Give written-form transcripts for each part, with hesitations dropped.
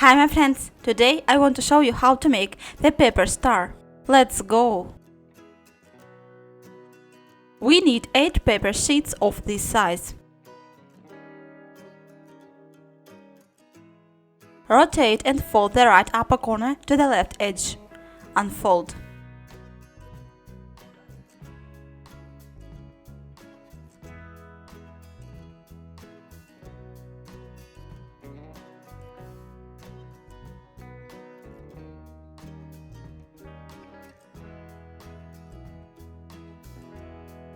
Hi my friends, today I want to show you how to make the paper star. Let's go! We need 8 paper sheets of this size. Rotate and fold the right upper corner to the left edge. Unfold.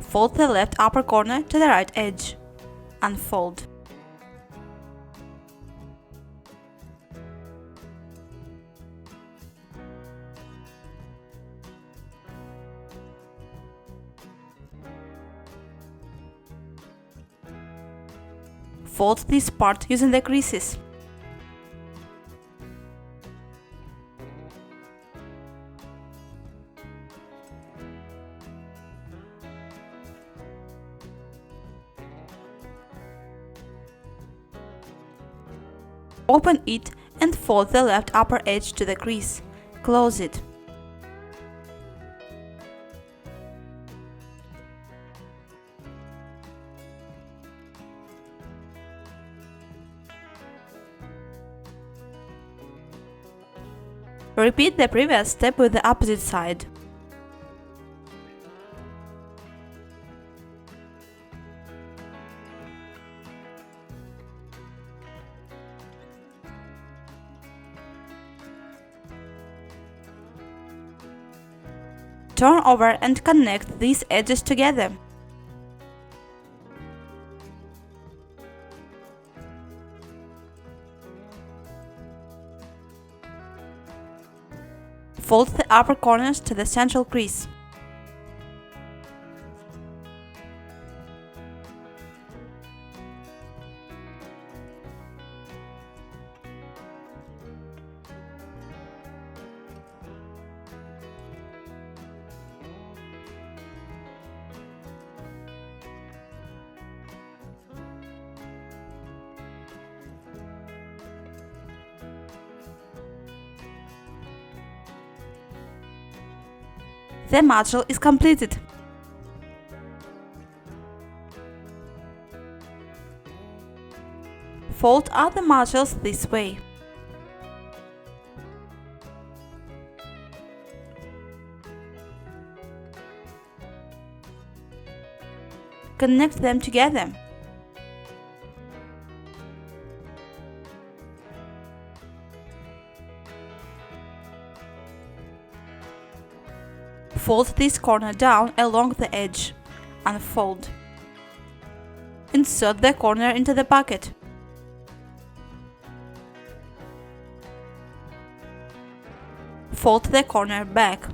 Fold the left upper corner to the right edge. Unfold. Fold this part using the creases. Open it and fold the left upper edge to the crease. Close it. Repeat the previous step with the opposite side. Turn over and connect these edges together. Fold the upper corners to the central crease. The module is completed. Fold out the modules this way. Connect them together. Fold this corner down along the edge. Unfold. Insert the corner into the bucket. Fold the corner back.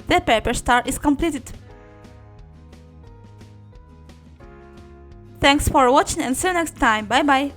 The paper star is completed. Thanks for watching and see you next time. Bye bye.